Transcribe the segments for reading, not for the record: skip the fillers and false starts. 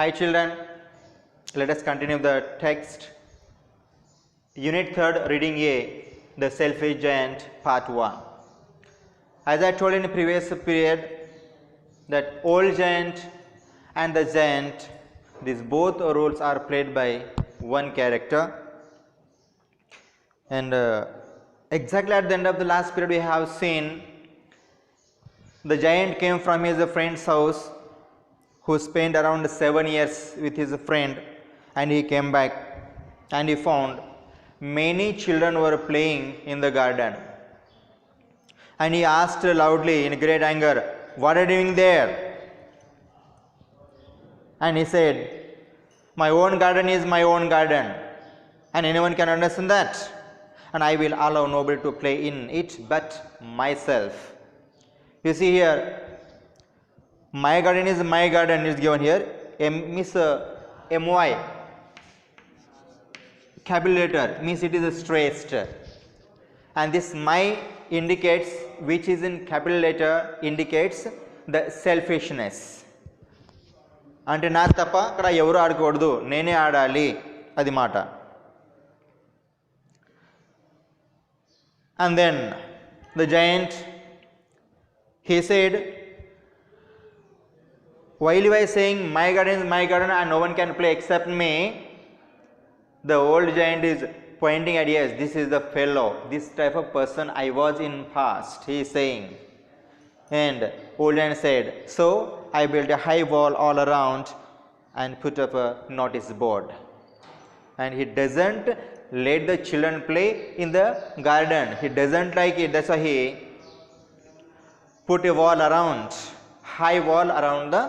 Hi children, let us continue the text. Unit 3rd, Reading A, The Selfish Giant, Part 1. As I told in the previous period, that old giant and the giant, these both roles are played by one character. And exactly at the end of the last period we have seen the giant came from his friend's house, who spent around 7 years with his friend, and he came back and he found many children were playing in the garden, and he asked loudly in great anger, "What are you doing there?" And he said, "My own garden is my own garden, and anyone can understand that, and I will allow nobody to play in it but myself." You see here, my garden is my garden is given here. My capital letter means it is stressed, and this my indicates, which is in capital letter, indicates the selfishness. అంటే నా తప్ప అక్కడ ఎవరు ఆడకూడదు, నేనే ఆడాలి, అది మాట. And then the giant, he said, while you are saying my garden is my garden and no one can play except me, the old giant is pointing at, yes, this is the fellow, this type of person I was in past, he is saying. And old giant said, so I built a high wall all around and put up a notice board. And he doesn't let the children play in the garden. He doesn't like it. That's why he put a wall around, high wall around the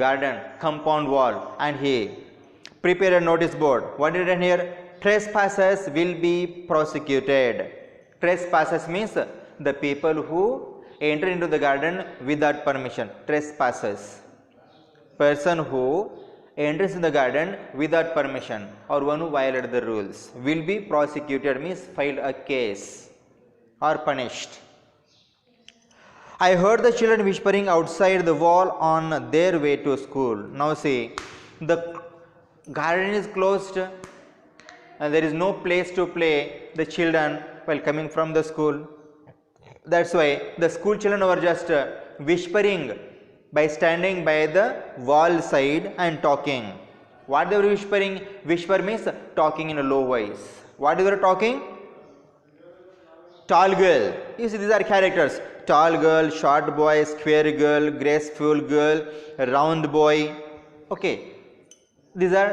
garden, compound wall, and he prepared a notice board. What is written here? Trespassers will be prosecuted. Trespassers means the people who enter into the garden without permission. Trespassers, person who enters in the garden without permission or one who violated the rules will be prosecuted, means filed a case or punished. I heard the children whispering outside the wall on their way to school. Now see, the garden is closed and there is no place to play the children while coming from the school. That's why the school children were just whispering by standing by the wall side and talking. What they were whispering? Whisper means talking in a low voice. What they were talking? Tall girl. You see, these are characters. Tall girl, short boy, square girl, graceful girl, round boy. Okay, these are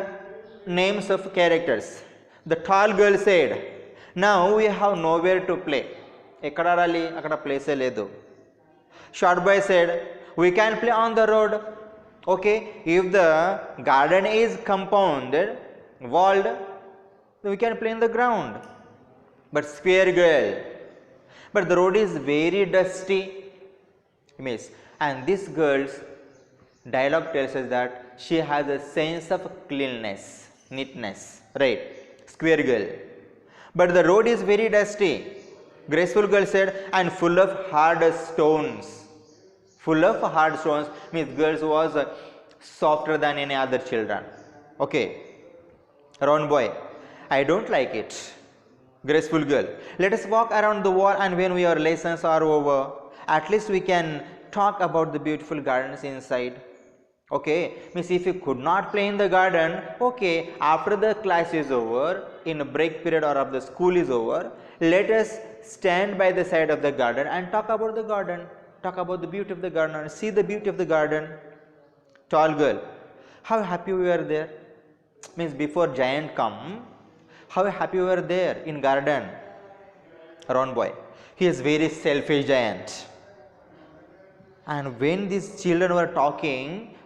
names of characters. The tall girl said, now we have nowhere to play. ఎక్కడ ఆడాలి, అక్కడ ప్లేసే లేదు. Short boy said, we can play on the road. Okay, if the garden is compounded, walled, then we can play in the ground. But square girl, but the road is very dusty, miss. And this girl's dialogue tells us that she has a sense of cleanliness, neatness, right? Square girl. But the road is very dusty. Graceful girl said, and full of hard stones. Full of hard stones means girls was softer than any other children. Okay. Round boy, I don't like it. Graceful girl, let us walk around the wall, and when our lessons are over, at least we can talk about the beautiful gardens inside. Okay, means if you could not play in the garden, okay, after the class is over, in a break period or of the school is over, let us stand by the side of the garden and talk about the garden, talk about the beauty of the garden and see the beauty of the garden. Tall girl, how happy we were there. Means before giant come, how happy we were there in garden. Round boy, he is very selfish giant. And when these children were talking,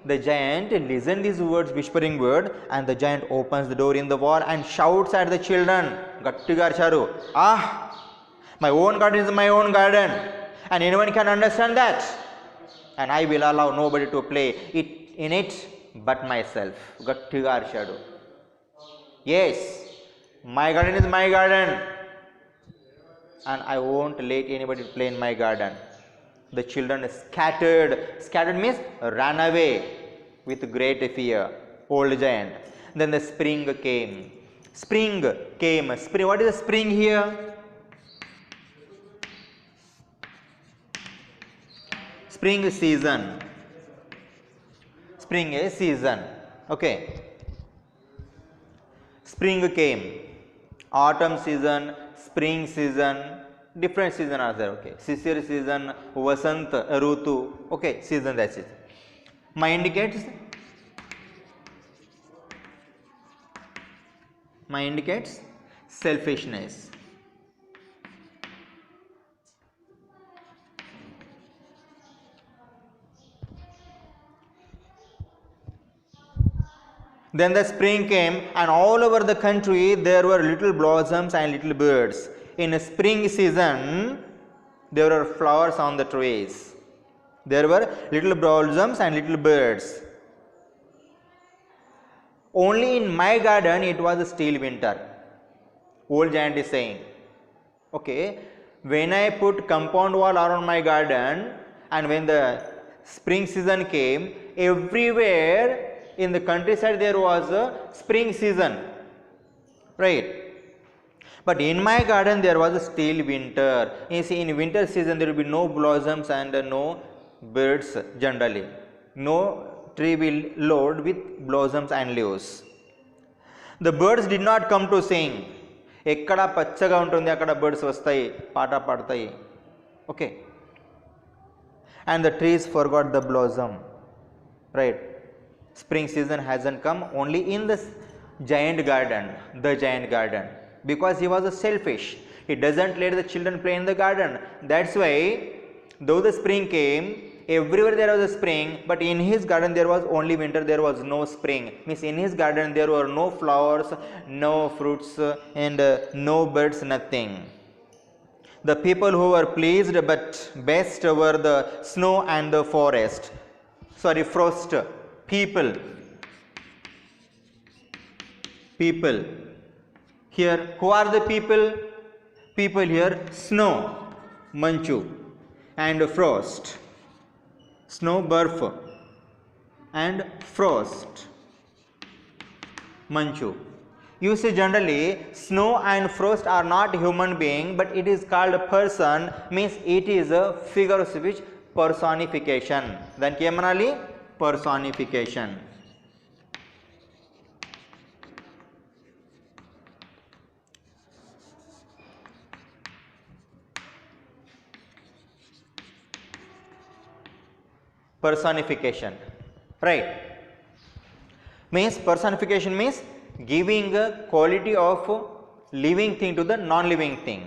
the giant listened these words, whispering word, and the giant opens the door in the wall and shouts at the children. Gattiga archaru, ah, my own garden is my own garden, and anyone can understand that, and I will allow nobody to play it in it but myself. Gattiga archaru. Yes, my garden is my garden, and I won't let anybody play in my garden. The children scattered. Scattered means ran away with great fear. old giant. Then the spring came. Spring came. Spring. What is the spring here? Spring season. Spring is season. Okay. Spring came. Autumn season, spring season, different season are there. Okay. Sisir season, Vasant Rutu. Okay, season, that's it. My indicates selfishness. Then the spring came, and all over the country there were little blossoms and little birds. In spring season, there were flowers on the trees. There were little blossoms and little birds. Only in my garden it was still winter. Old giant is saying, okay, when I put compound wall around my garden, and when the spring season came, everywhere in the countryside there was a spring season, right? But in my garden there was still winter. You see, in winter season there will be no blossoms and no birds generally. No tree will load with blossoms and leaves. The birds did not come to sing. ఎక్కడ పచ్చగా ఉంటుంది అక్కడ birds వస్తాయి, పాట పాడతాయి. Okay. And the trees forgot the blossom, right? Spring season hasn't come only in the giant garden, because he was a selfish. He doesn't let the children play in the garden. That's why, though the spring came, everywhere there was a spring, but in his garden there was only winter, there was no spring. Means in his garden there were no flowers, no fruits, and no birds, nothing. The people who were pleased but best were the snow and the forest. Sorry, frost. People. Here, who are the people? People here, snow, manchu, and frost. Snow, barf, and frost, manchu. You see, generally snow and frost are not human being, but it is called a person, means it is a figure of speech, personification. Daniki em anali? Personification. Personification, right? Means personification means giving a quality of living thing to the non-living thing.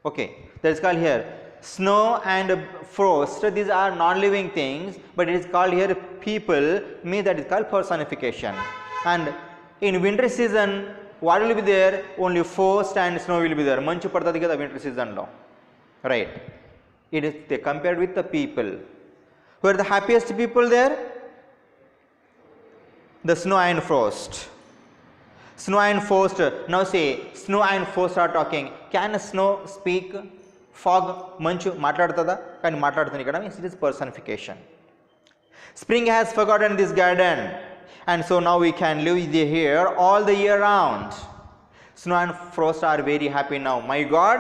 Okay, that is called here snow and frost. These are non-living things, but it is called here people, means that is called personification. And in winter season, what will be there? Only frost and snow will be there. Manchu padtadi kada winter season lo, right? It is they compared with the people. Who are the happiest people there? The snow and frost. Snow and frost. Now say, snow and frost are talking. Can snow speak? Fog, manchu, matladtada? Can matladtani kada? Means it is personification. Spring has forgotten this garden, and so now we can live here all the year round. Snow and frost are very happy now. My God,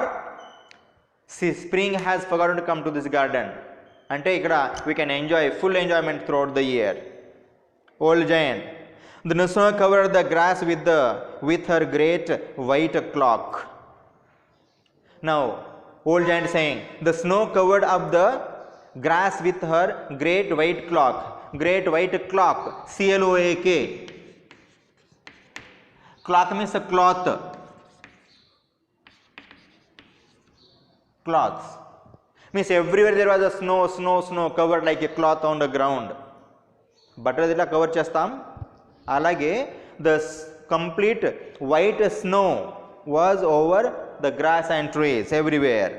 see, spring has forgotten to come to this garden. అంటే ఇక్కడ we can enjoy full enjoyment throughout the year. Old giant. The snow covered the grass with her great white cloak. Now, old giant saying, the snow covered up the grass with her great white cloak. Great white cloak, C-L-O-A-K. Clock means a cloth. Cloths. Means everywhere there was a snow covered like a cloth on the ground. Butter ila cover chestam, alage the complete white snow was over the grass and trees everywhere.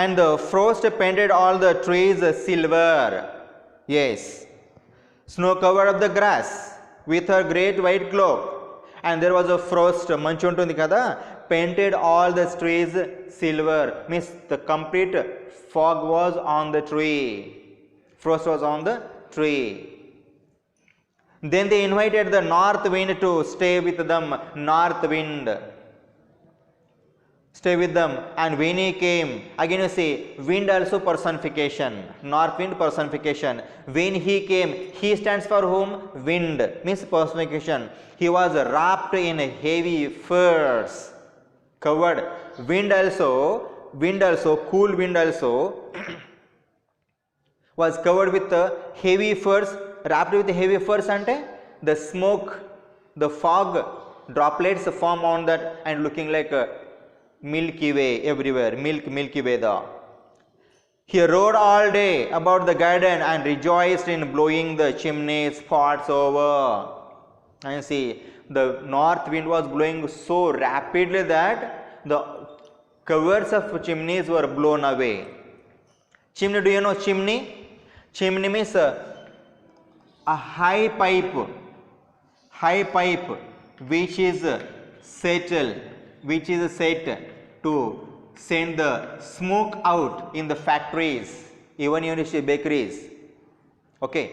And the frost painted all the trees silver. Yes, snow covered up the grass with her great white cloak. And there was a frost, manchu untundi kada, painted all the trees silver, means the complete fog was on the tree, frost was on the tree. Then they invited the north wind to stay with them. North wind stay with them, and when he came, again you see wind also personification, north wind personification. When he came, he stands for whom? Wind, means personification. He was wrapped in heavy furs, covered. Wind also, cool wind also was covered with heavy furs, wrapped with heavy furs. Ante the smoke, the fog droplets form on that and looking like a Milky Way everywhere, Milky Way. He rode all day about the garden and rejoiced in blowing the chimney spots over. And see, the north wind was blowing so rapidly that the covers of chimneys were blown away. Chimney, do you know chimney? Chimney means a high pipe which is set to send the smoke out in the factories, even in bakeries. Okay,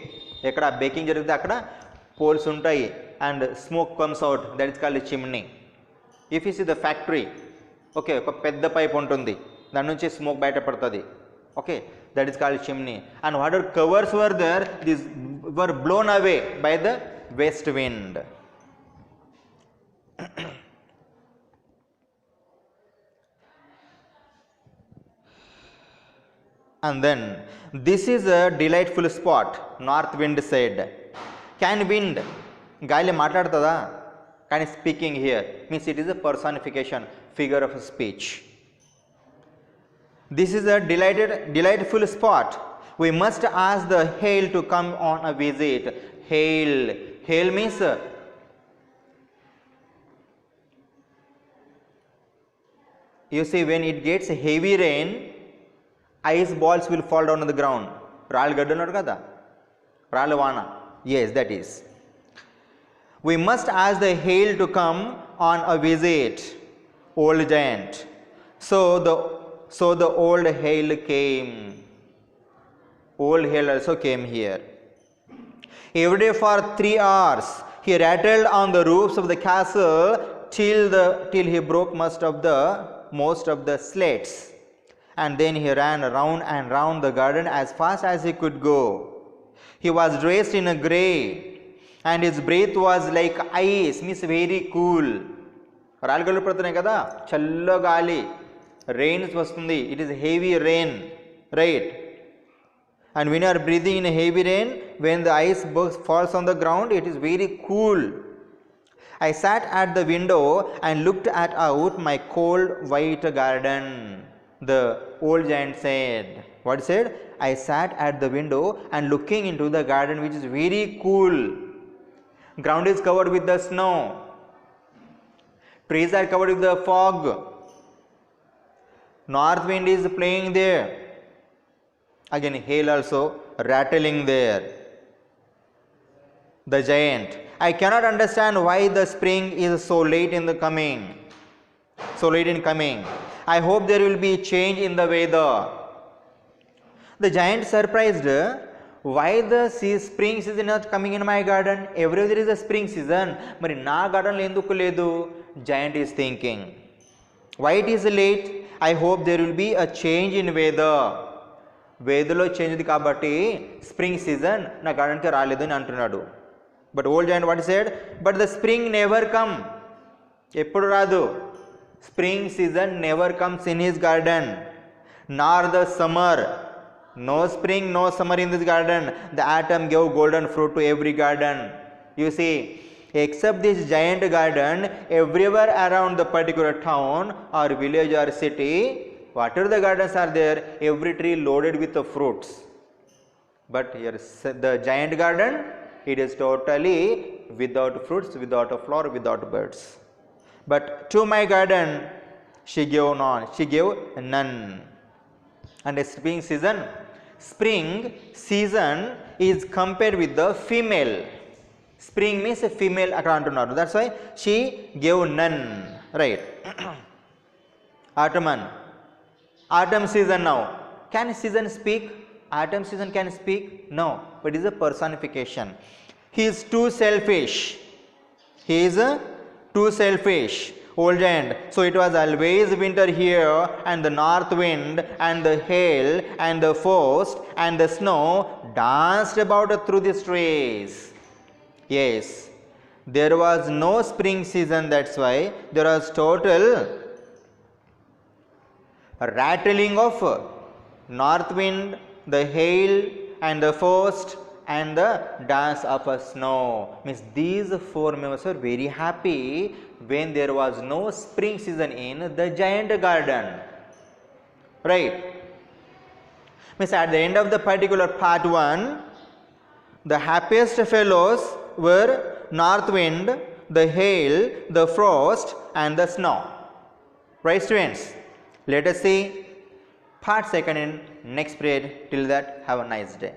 ekkada baking jaruguthe akkada poles untayi and smoke comes out, that is called a chimney. If you see the factory, okay, oka pedda pipe untundi, dani nunchi smoke bayata padtadi. Okay, that is called chimney. And whatever covers were there, these were blown away by the west wind. And then, this is a delightful spot, north wind said. Can wind, gaali maatladtada? Can speaking here means it is a personification, figure of speech. This is a delightful spot. We must ask the hail to come on a visit. Hail means you see, when it gets heavy rain, ice balls will fall down on the ground. Raal gaddunadu kada, raal vana. Yes, that is. We must ask the hail to come on a visit, old giant. So the old hail came. Old hail also came here. Every day for 3 hours he rattled on the roofs of the castle till he broke most of the slates. And then he ran round and round the garden as fast as he could go. He was dressed in a grey, and his breath was like ice, means very cool. రాళ్ళగల్లు పడుతున్నాయి కదా, చల్ల గాలి, rains వస్తుంది, it is heavy rain, right? And when you are breathing in a heavy rain, when the ice falls on the ground, it is very cool. I sat at the window and looked out my cold white garden. The old giant said. What he said? I sat at the window and looking into the garden, which is very cool. Ground is covered with the snow. Trees are covered with the fog. North wind is playing there. Again, hail also rattling there. The giant. I cannot understand why the spring is so late in coming. I hope there will be change in the weather. The giant surprised, why the spring season not coming in my garden? Everywhere there is a spring season, mari na garden lo enduku ledu? Giant is thinking. Why it is late? I hope there will be a change in weather. Weather lo change ఉంది కాబట్టి spring season na garden ki రాలేదు అని అంటున్నాడు. But old giant what he said? But the spring never come. ఎప్పుడు రాదు. Spring season never comes in his garden, nor the summer. No spring, no summer in this garden. The autumn gave golden fruit to every garden. You see, except this giant garden, everywhere around the particular town or village or city, whatever the gardens are there, every tree loaded with the fruits. But here the giant garden, it is totally without fruits, without a flower, without birds. But to my garden she gave none. And a spring season is compared with the female. Spring means a female akkada antunnaru. That's why she gave none, right? Autumn. Autumn season now. Can season speak? Autumn season can speak? No, but it is a personification. He is too selfish. He is too selfish. Old giant. So it was always winter here, and the north wind and the hail and the frost and the snow danced about through the trees. Yes, there was no spring season, that's why there was total rattling of north wind, the hail and the frost and the dance of a snow. Means these four members were very happy when there was no spring season in the giant garden. Right. Means at the end of the particular part 1, the happiest fellows were north wind, the hail, the frost and the snow. Right, students? Let us see part 2 in next period. Till that, have a nice day.